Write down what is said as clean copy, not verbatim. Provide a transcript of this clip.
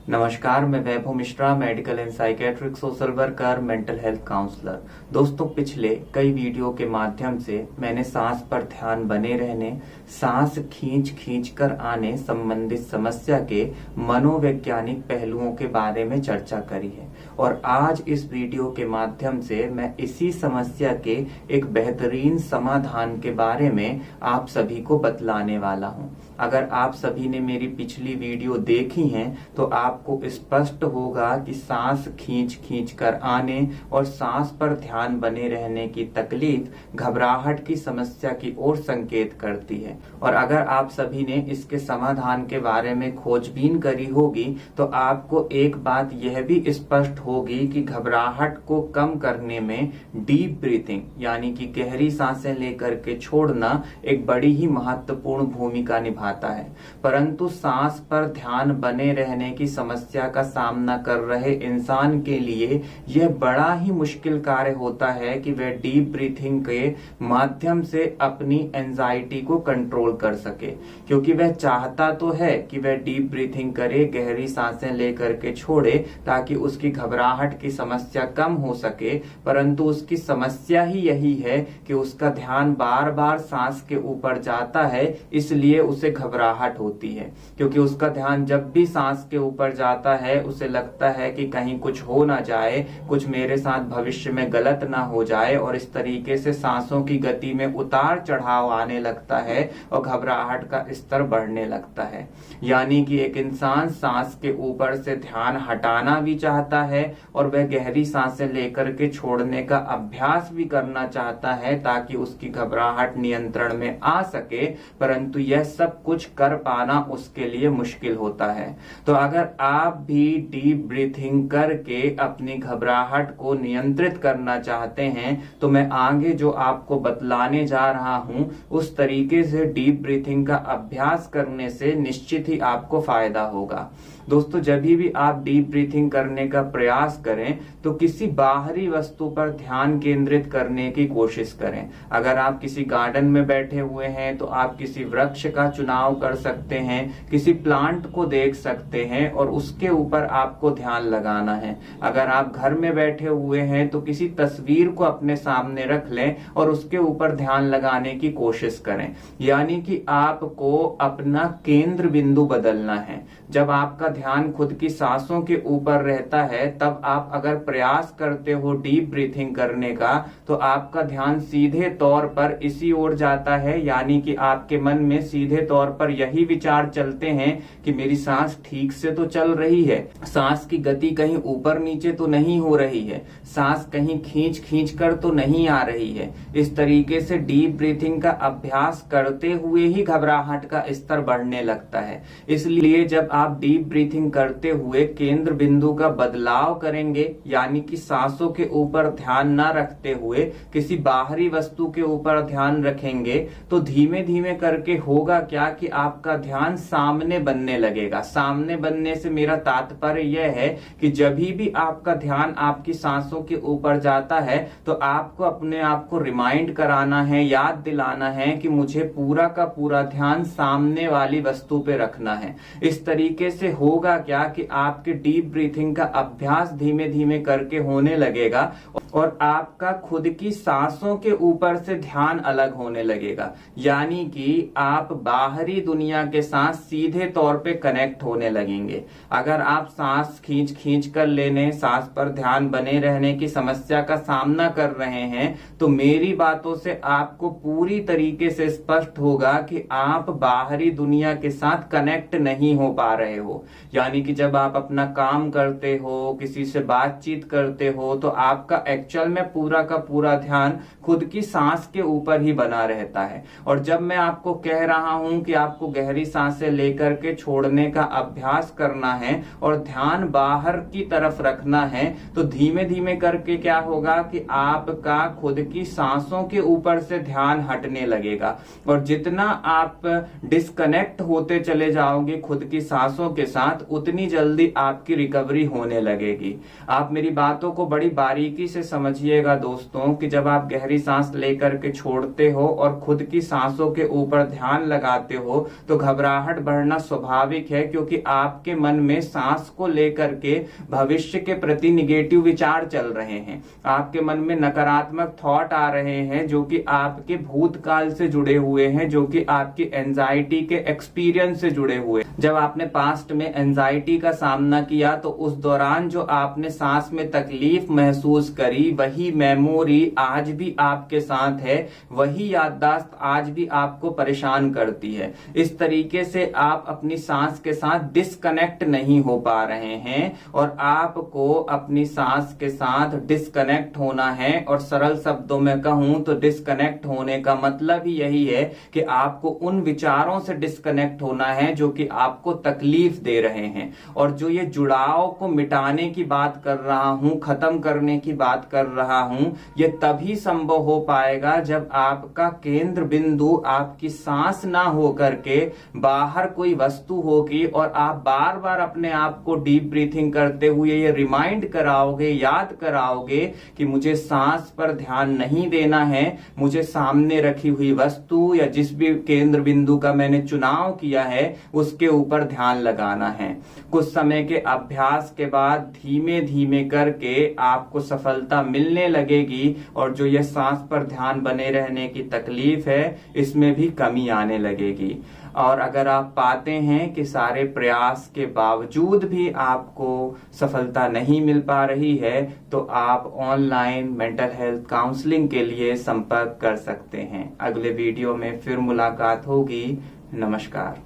नमस्कार, मैं Vaibhav Mishra, medical and psychiatric social worker, mental health counsellor. दोस्तों, पिछले कई वीडियो के माध्यम से मैंने सांस पर ध्यान बने रहने, सांस खींच खींच कर आने संबंधित समस्या के मनोवैज्ञानिक पहलुओं के बारे में चर्चा करी है और आज इस वीडियो के माध्यम से मैं इसी समस्या के एक बेहतरीन समाधान के बारे में आप सभी को बतलाने वाला हूं। अगर आप सभी ने मेरी पिछली वीडियो देखी हैं तो आपको स्पष्ट होगा कि सांस खींच खींच कर आने और सांस पर ध्यान बने रहने की तकलीफ घबराहट की समस्या की ओर संकेत करती है। और अगर आप सभी ने इसके समाधान के बारे में खोजबीन करी होगी तो आपको एक बात यह भी स्पष्ट होगी कि घबराहट को कम करने में डीप ब्रीथिंग यानी कि गहरी सांसें लेकर के छोड़ना एक बड़ी ही महत्वपूर्ण भूमिका निभाता है। परंतु सांस पर ध्यान बने रहने की समस्या का सामना कर रहे इंसान के लिए यह बड़ा ही मुश्किल कार्य होता है कि वह डीप ब्रीथिंग के माध्यम से अपनी एंजाइटी को कंट्रोल कर सके, क्योंकि वह चाहता तो है कि वह डीप ब्रीथिंग करे, गहरी सांसें लेकर के छोड़े ताकि उसकी घबराहट की समस्या कम हो सके, परंतु उसकी समस्या ही यही है कि उसका ध्यान बार बार सांस के ऊपर जाता है, इसलिए उसे घबराहट होती है। क्योंकि उसका ध्यान जब भी सांस के ऊपर जाता है उसे लगता है कि कहीं कुछ हो ना जाए, कुछ मेरे साथ भविष्य में गलत ना हो जाए, और इस तरीके से सांसों की गति में उतार चढ़ाव आने लगता है और घबराहट का स्तर बढ़ने लगता है। यानी कि एक इंसान सांस के ऊपर से ध्यान हटाना भी चाहता है और वह गहरी सांसें लेकर के छोड़ने का अभ्यास भी करना चाहता है ताकि उसकी घबराहट नियंत्रण में आ सके, परंतु यह सब कुछ कर पाना उसके लिए मुश्किल होता है। तो अगर आप भी डीप ब्रीथिंग करके अपनी घबराहट को नियंत्रित करना चाहते हैं तो मैं आगे जो आपको बतलाने जा रहा हूं उस तरीके से डीप ब्रीथिंग का अभ्यास करने से निश्चित ही आपको फायदा होगा। दोस्तों, जब भी आप डीप ब्रीथिंग करने का प्रयास करें तो किसी बाहरी वस्तु पर ध्यान केंद्रित करने की कोशिश करें। अगर आप किसी गार्डन में बैठे हुए हैं तो आप किसी वृक्ष का चुनाव कर सकते हैं, किसी प्लांट को देख सकते हैं और उसके ऊपर आपको ध्यान लगाना है। अगर आप घर में बैठे हुए हैं तो किसी तस्वीर को अपने सामने रख लें और उसके ऊपर ध्यान लगाने की कोशिश करें। यानी कि आपको अपना केंद्र बिंदु बदलना है। जब आपका ध्यान खुद की सांसों के ऊपर रहता है तब आप अगर प्रयास करते हो डीप ब्रीथिंग करने का तो आपका ध्यान सीधे तौर पर इसी ओर जाता है। यानी कि आपके मन में सीधे तौर पर यही विचार चलते हैं कि मेरी सांस ठीक से तो चल रही है, सांस की गति कहीं ऊपर नीचे तो नहीं हो रही है, सांस कहीं खींच खींच कर तो नहीं आ रही है। इस तरीके से डीप ब्रीथिंग का अभ्यास करते हुए ही घबराहट का स्तर बढ़ने लगता है। इसलिए जब आप डीप ब्रीथिंग करते हुए केंद्र बिंदु का बदलाव करेंगे, यानी कि सांसों के ऊपर ध्यान न रखते हुए किसी बाहरी वस्तु के ऊपर ध्यान रखेंगे, तो धीमे धीमे करके होगा क्या कि आपका ध्यान सामने बनने लगेगा। सामने बनने से मेरा तात्पर्य यह है कि जब भी आपका ध्यान आपकी सांसों के ऊपर जाता है तो आपको अपने आप को रिमाइंड कराना है, याद दिलाना है कि मुझे पूरा का पूरा ध्यान सामने वाली वस्तु पे रखना है। इस तरीके से होगा क्या कि आपके डीप ब्रीथिंग का अभ्यास धीमे धीमे करके होने लगेगा और आपका खुद की सांसों के ऊपर से ध्यान अलग होने लगेगा। यानी कि आप बाहरी दुनिया के साथ सीधे तौर पे कनेक्ट होने लगेंगे। अगर आप सांस खींच खींच कर लेने, सांस पर ध्यान बने रहने की समस्या का सामना कर रहे हैं तो मेरी बातों से आपको पूरी तरीके से स्पष्ट होगा कि आप बाहरी दुनिया के साथ कनेक्ट नहीं हो पा रहे हो। यानी कि जब आप अपना काम करते हो, किसी से बातचीत करते हो तो आपका एक्चुअल में पूरा का पूरा ध्यान खुद की सांस के ऊपर ही बना रहता है। और जब मैं आपको कह रहा हूं कि आपको गहरी सांसें लेकर के छोड़ने का अभ्यास करना है और ध्यान बाहर की तरफ रखना है तो धीमे धीमे करके क्या होगा कि आपका खुद की सांसों के ऊपर से ध्यान हटने लगेगा। और जितना आप डिस्कनेक्ट होते चले जाओगे खुद की सांसों के साथ, उतनी जल्दी आपकी रिकवरी होने लगेगी। आप मेरी बातों को बड़ी बारीकी से समझिएगा दोस्तों कि जब आप गहरी सांस लेकर के छोड़ते हो और खुद की सांसों के ऊपर ध्यान लगाते हो तो घबराहट बढ़ना स्वाभाविक है, क्योंकि आपके मन मन में सांस को लेकर के भविष्य के प्रति निगेटिव विचार चल रहे हैं, आपके मन में नकारात्मक थॉट आ रहे हैं जो कि आपके भूतकाल से जुड़े हुए हैं, जो कि आपकी एंजाइटी के एक्सपीरियंस से जुड़े हुए। जब आपने पास्ट में एंजाइटी का सामना किया तो उस दौरान जो आपने सांस में तकलीफ महसूस करी, वही मेमोरी आज भी आपके साथ है, वही याददाश्त आज भी आपको परेशान करती है। इस तरीके से आप अपनी सांस के साथ डिस्कनेक्ट नहीं हो पा रहे हैं और आपको अपनी सांस के साथ डिस्कनेक्ट होना है। और सरल शब्दों में कहूं तो डिस्कनेक्ट होने का मतलब ही यही है कि आपको उन विचारों से डिस्कनेक्ट होना है जो कि आपको तकलीफ दे रहे हैं। और जो ये जुड़ाव को मिटाने की बात कर रहा हूं, खत्म करने की बात कर रहा हूं, ये तभी संभव हो पाएगा जब आपका केंद्र बिंदु आपकी सांस ना हो करके बाहर कोई वस्तु होगी और आप बार बार अपने आप को डीप ब्रीथिंग करते हुए ये रिमाइंड कराओगे, याद कराओगे कि मुझे सांस पर ध्यान नहीं देना है, मुझे सामने रखी हुई वस्तु या जिस भी केंद्र बिंदु का मैंने चुनाव किया है उसके ऊपर ध्यान लगाना है। कुछ समय के अभ्यास के बाद धीमे धीमे करके आपको सफलता मिलने लगेगी और जो ये सांस पर ध्यान बने रहने की तकलीफ है इसमें भी कमी आने लगेगी। और अगर आप पाते हैं कि सारे प्रयास के बावजूद भी आपको सफलता नहीं मिल पा रही है तो आप ऑनलाइन मेंटल हेल्थ काउंसलिंग के लिए संपर्क कर सकते हैं। अगले वीडियो में फिर मुलाकात होगी। नमस्कार।